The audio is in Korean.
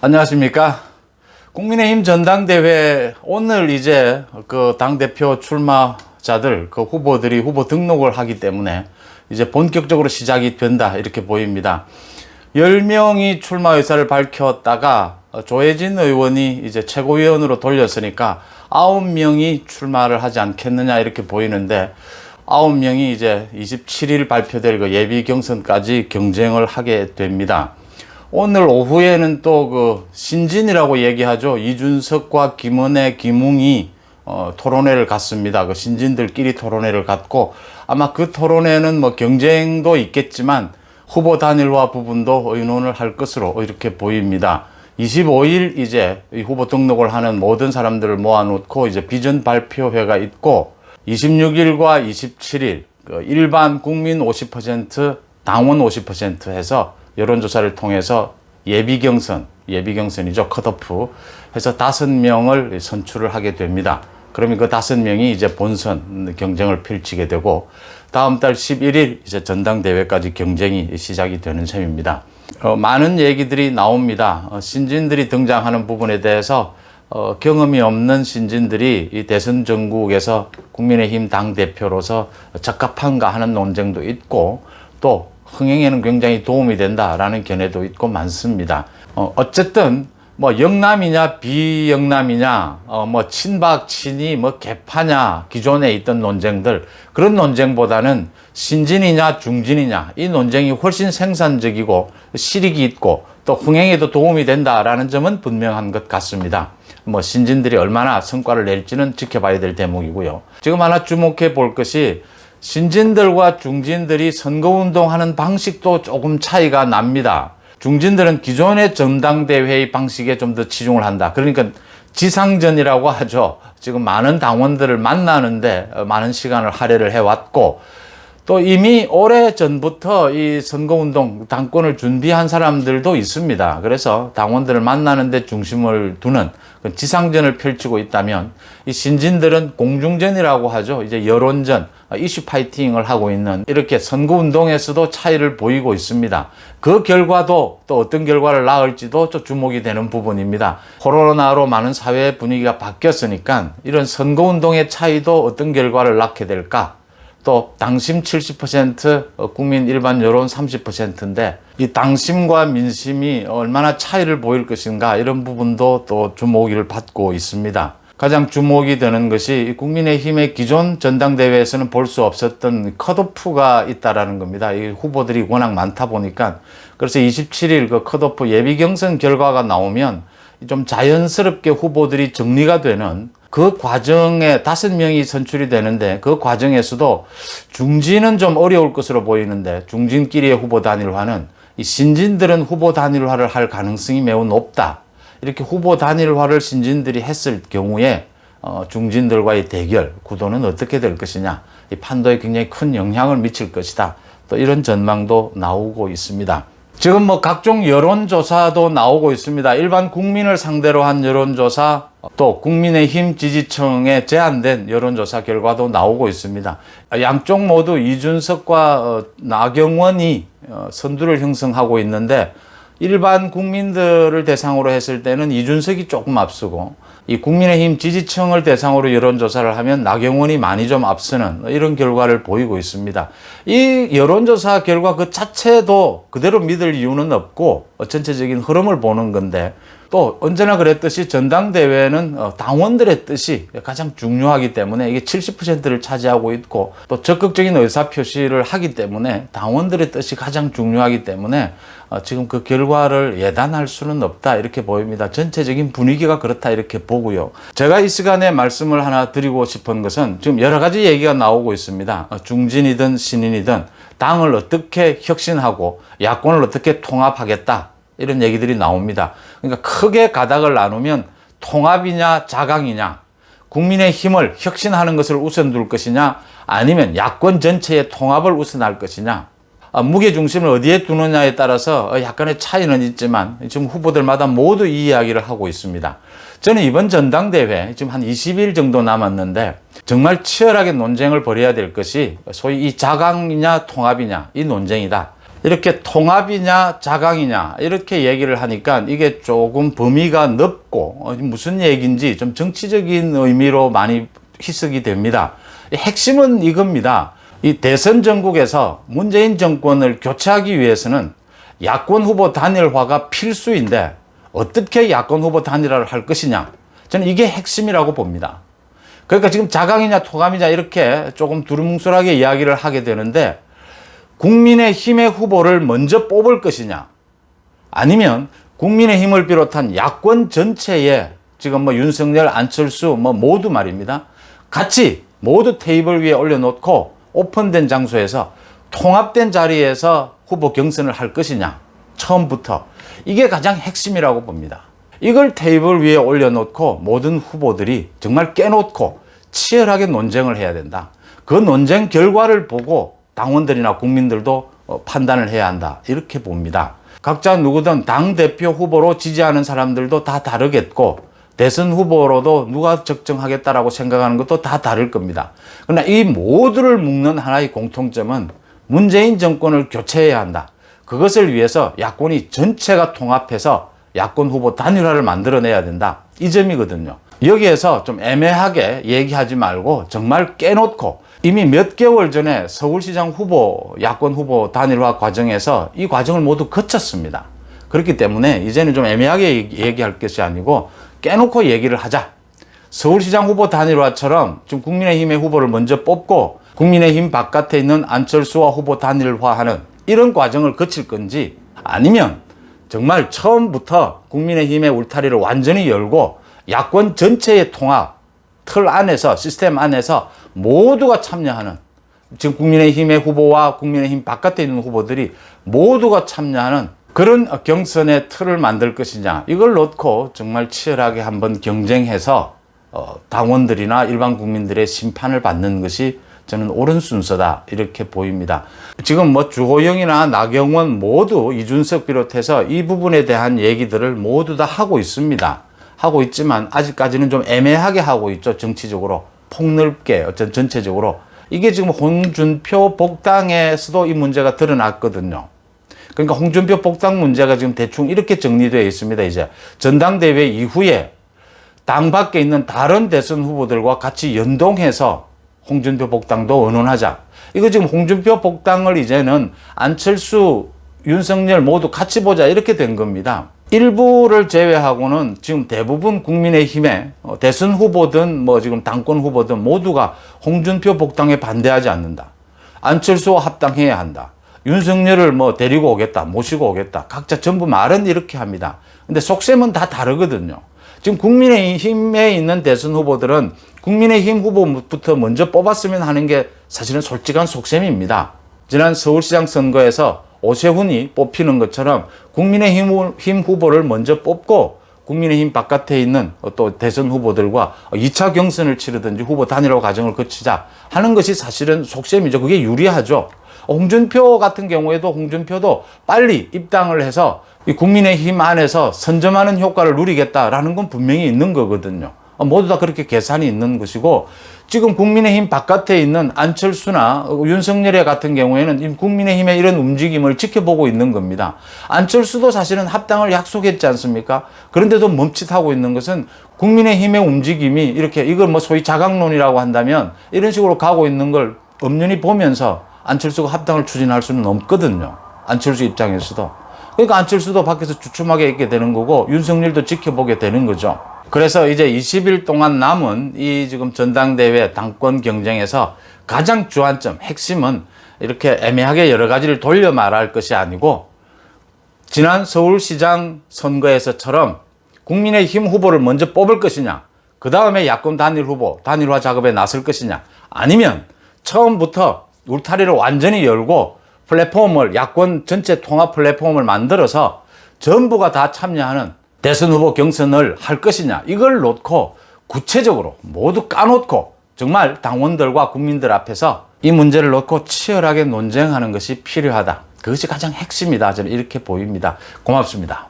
안녕하십니까. 국민의힘 전당대회 오늘 이제 그 당대표 출마자들, 그 후보들이 후보 등록을 하기 때문에 이제 본격적으로 시작이 된다 이렇게 보입니다. 10명이 출마 의사를 밝혔다가 조혜진 의원이 이제 최고위원으로 돌렸으니까 9명이 출마를 하지 않겠느냐 이렇게 보이는데 9명이 이제 27일 발표될 그 예비 경선까지 경쟁을 하게 됩니다. 오늘 오후에는 또 그 신진이라고 얘기하죠. 이준석과 김은혜, 김웅이 토론회를 갖습니다. 그 신진들끼리 토론회를 갖고 아마 그 토론회는 뭐 경쟁도 있겠지만 후보 단일화 부분도 의논을 할 것으로 이렇게 보입니다. 25일 이제 이 후보 등록을 하는 모든 사람들을 모아놓고 이제 비전 발표회가 있고 26일과 27일 그 일반 국민 50%, 당원 50% 해서 여론조사를 통해서 예비경선이죠. 컷오프 해서 5명을 선출을 하게 됩니다. 그러면 그 5명이 이제 본선 경쟁을 펼치게 되고 다음 달 11일 이제 전당대회까지 경쟁이 시작이 되는 셈입니다. 많은 얘기들이 나옵니다. 신진들이 등장하는 부분에 대해서 경험이 없는 신진들이 이 대선 전국에서 국민의힘 당대표로서 적합한가 하는 논쟁도 있고 또 흥행에는 굉장히 도움이 된다라는 견해도 있고 많습니다. 어쨌든 뭐 영남이냐 비영남이냐 뭐 친박 친이 뭐 개파냐 기존에 있던 논쟁들 그런 논쟁보다는 신진이냐 중진이냐 이 논쟁이 훨씬 생산적이고 실익이 있고 또 흥행에도 도움이 된다라는 점은 분명한 것 같습니다. 뭐 신진들이 얼마나 성과를 낼지는 지켜봐야 될 대목이고요. 지금 하나 주목해 볼 것이 신진들과 중진들이 선거운동하는 방식도 조금 차이가 납니다. 중진들은 기존의 전당대회의 방식에 좀 더 치중을 한다. 그러니까 지상전이라고 하죠. 지금 많은 당원들을 만나는데 많은 시간을 할애를 해왔고 또 이미 오래전부터 이 선거운동 당권을 준비한 사람들도 있습니다. 그래서 당원들을 만나는 데 중심을 두는 지상전을 펼치고 있다면 이 신진들은 공중전이라고 하죠. 이제 여론전, 이슈 파이팅을 하고 있는 이렇게 선거운동에서도 차이를 보이고 있습니다. 그 결과도 또 어떤 결과를 낳을지도 좀 주목이 되는 부분입니다. 코로나로 많은 사회 분위기가 바뀌었으니까 이런 선거운동의 차이도 어떤 결과를 낳게 될까? 또 당심 70%, 국민 일반 여론 30%인데 이 당심과 민심이 얼마나 차이를 보일 것인가 이런 부분도 또 주목을 받고 있습니다. 가장 주목이 되는 것이 국민의힘의 기존 전당대회에서는 볼 수 없었던 컷오프가 있다라는 겁니다. 이 후보들이 워낙 많다 보니까 그래서 27일 그 컷오프 예비경선 결과가 나오면 좀 자연스럽게 후보들이 정리가 되는 그 과정에 5명이 선출이 되는데 그 과정에서도 중진은 좀 어려울 것으로 보이는데 중진끼리의 후보 단일화는 이 신진들은 후보 단일화를 할 가능성이 매우 높다. 이렇게 후보 단일화를 신진들이 했을 경우에 중진들과의 대결 구도는 어떻게 될 것이냐. 이 판도에 굉장히 큰 영향을 미칠 것이다. 또 이런 전망도 나오고 있습니다. 지금 뭐 각종 여론조사도 나오고 있습니다. 일반 국민을 상대로 한 여론조사, 또 국민의힘 지지층에 제한된 여론조사 결과도 나오고 있습니다. 양쪽 모두 이준석과 나경원이 선두를 형성하고 있는데 일반 국민들을 대상으로 했을 때는 이준석이 조금 앞서고 이 국민의힘 지지층을 대상으로 여론조사를 하면 나경원이 많이 좀 앞서는 이런 결과를 보이고 있습니다. 이 여론조사 결과 그 자체도 그대로 믿을 이유는 없고 전체적인 흐름을 보는 건데 또 언제나 그랬듯이 전당대회는 당원들의 뜻이 가장 중요하기 때문에 이게 70%를 차지하고 있고 또 적극적인 의사표시를 하기 때문에 당원들의 뜻이 가장 중요하기 때문에 지금 그 결과를 예단할 수는 없다 이렇게 보입니다. 전체적인 분위기가 그렇다 이렇게 보고요. 제가 이 시간에 말씀을 하나 드리고 싶은 것은 지금 여러 가지 얘기가 나오고 있습니다. 중진이든 신인이든 당을 어떻게 혁신하고 야권을 어떻게 통합하겠다 이런 얘기들이 나옵니다. 그러니까 크게 가닥을 나누면 통합이냐 자강이냐 국민의 힘을 혁신하는 것을 우선 둘 것이냐 아니면 야권 전체의 통합을 우선할 것이냐 무게중심을 어디에 두느냐에 따라서 약간의 차이는 있지만 지금 후보들마다 모두 이 이야기를 하고 있습니다. 저는 이번 전당대회 지금 한 20일 정도 남았는데 정말 치열하게 논쟁을 벌여야 될 것이 소위 이 자강이냐 통합이냐 이 논쟁이다. 이렇게 통합이냐 자강이냐 이렇게 얘기를 하니까 이게 조금 범위가 넓고 무슨 얘기인지 좀 정치적인 의미로 많이 해석이 됩니다. 핵심은 이겁니다. 이 대선 전국에서 문재인 정권을 교체하기 위해서는 야권 후보 단일화가 필수인데 어떻게 야권 후보 단일화를 할 것이냐, 저는 이게 핵심이라고 봅니다. 그러니까 지금 자강이냐 토감이냐 이렇게 조금 두루뭉술하게 이야기를 하게 되는데, 국민의힘의 후보를 먼저 뽑을 것이냐, 아니면 국민의힘을 비롯한 야권 전체에 지금 뭐 윤석열, 안철수 뭐 모두 말입니다, 같이 모두 테이블 위에 올려놓고 오픈된 장소에서 통합된 자리에서 후보 경선을 할 것이냐, 처음부터. 이게 가장 핵심이라고 봅니다. 이걸 테이블 위에 올려놓고 모든 후보들이 정말 깨놓고 치열하게 논쟁을 해야 된다. 그 논쟁 결과를 보고 당원들이나 국민들도 판단을 해야 한다, 이렇게 봅니다. 각자 누구든 당대표 후보로 지지하는 사람들도 다 다르겠고, 대선 후보로도 누가 적정하겠다라고 생각하는 것도 다 다를 겁니다. 그러나 이 모두를 묶는 하나의 공통점은 문재인 정권을 교체해야 한다. 그것을 위해서 야권이 전체가 통합해서 야권 후보 단일화를 만들어내야 된다, 이 점이거든요. 여기에서 좀 애매하게 얘기하지 말고 정말 깨놓고, 이미 몇 개월 전에 서울시장 후보, 야권 후보 단일화 과정에서 이 과정을 모두 거쳤습니다. 그렇기 때문에 이제는 좀 애매하게 얘기할 것이 아니고 깨놓고 얘기를 하자. 서울시장 후보 단일화처럼 지금 국민의힘의 후보를 먼저 뽑고 국민의힘 바깥에 있는 안철수와 후보 단일화하는 이런 과정을 거칠 건지, 아니면 정말 처음부터 국민의힘의 울타리를 완전히 열고 야권 전체의 통합 틀 안에서, 시스템 안에서 모두가 참여하는, 지금 국민의힘의 후보와 국민의힘 바깥에 있는 후보들이 모두가 참여하는 그런 경선의 틀을 만들 것이냐, 이걸 놓고 정말 치열하게 한번 경쟁해서 당원들이나 일반 국민들의 심판을 받는 것이 저는 옳은 순서다, 이렇게 보입니다. 지금 뭐 주호영이나 나경원 모두, 이준석 비롯해서 이 부분에 대한 얘기들을 모두 다 하고 있습니다. 하고 있지만 아직까지는 좀 애매하게 하고 있죠. 정치적으로 폭넓게, 어쨌든 전체적으로. 이게 지금 홍준표 복당에서도 이 문제가 드러났거든요. 그러니까 홍준표 복당 문제가 지금 대충 이렇게 정리되어 있습니다. 이제 전당대회 이후에 당 밖에 있는 다른 대선 후보들과 같이 연동해서 홍준표 복당도 의논하자. 이거 지금 홍준표 복당을 이제는 안철수, 윤석열 모두 같이 보자, 이렇게 된 겁니다. 일부를 제외하고는 지금 대부분 국민의힘의 대선 후보든 뭐 지금 당권 후보든 모두가 홍준표 복당에 반대하지 않는다. 안철수와 합당해야 한다. 윤석열을 뭐 데리고 오겠다, 모시고 오겠다. 각자 전부 말은 이렇게 합니다. 근데 속셈은 다 다르거든요. 지금 국민의힘에 있는 대선 후보들은 국민의힘 후보부터 먼저 뽑았으면 하는 게 사실은 솔직한 속셈입니다. 지난 서울시장 선거에서 오세훈이 뽑히는 것처럼 국민의힘 후보를 먼저 뽑고 국민의힘 바깥에 있는 또 대선 후보들과 2차 경선을 치르든지 후보 단일화 과정을 거치자 하는 것이 사실은 속셈이죠. 그게 유리하죠. 홍준표 같은 경우에도 홍준표도 빨리 입당을 해서 이 국민의힘 안에서 선점하는 효과를 누리겠다라는 건 분명히 있는 거거든요. 모두 다 그렇게 계산이 있는 것이고, 지금 국민의힘 바깥에 있는 안철수나 윤석열 같은 경우에는 국민의힘의 이런 움직임을 지켜보고 있는 겁니다. 안철수도 사실은 합당을 약속했지 않습니까? 그런데도 멈칫하고 있는 것은 국민의힘의 움직임이 이렇게, 이걸 뭐 소위 자강론이라고 한다면 이런 식으로 가고 있는 걸 엄연히 보면서 안철수가 합당을 추진할 수는 없거든요. 안철수 입장에서도. 그러니까 안철수도 밖에서 주춤하게 있게 되는 거고 윤석열도 지켜보게 되는 거죠. 그래서 이제 20일 동안 남은 이 지금 전당대회 당권 경쟁에서 가장 주안점, 핵심은 이렇게 애매하게 여러 가지를 돌려 말할 것이 아니고, 지난 서울시장 선거에서처럼 국민의힘 후보를 먼저 뽑을 것이냐, 그 다음에 야권 단일 후보, 단일화 작업에 나설 것이냐, 아니면 처음부터 울타리를 완전히 열고 플랫폼을, 야권 전체 통합 플랫폼을 만들어서 전부가 다 참여하는 대선 후보 경선을 할 것이냐, 이걸 놓고 구체적으로 모두 까놓고 정말 당원들과 국민들 앞에서 이 문제를 놓고 치열하게 논쟁하는 것이 필요하다. 그것이 가장 핵심이다. 저는 이렇게 보입니다. 고맙습니다.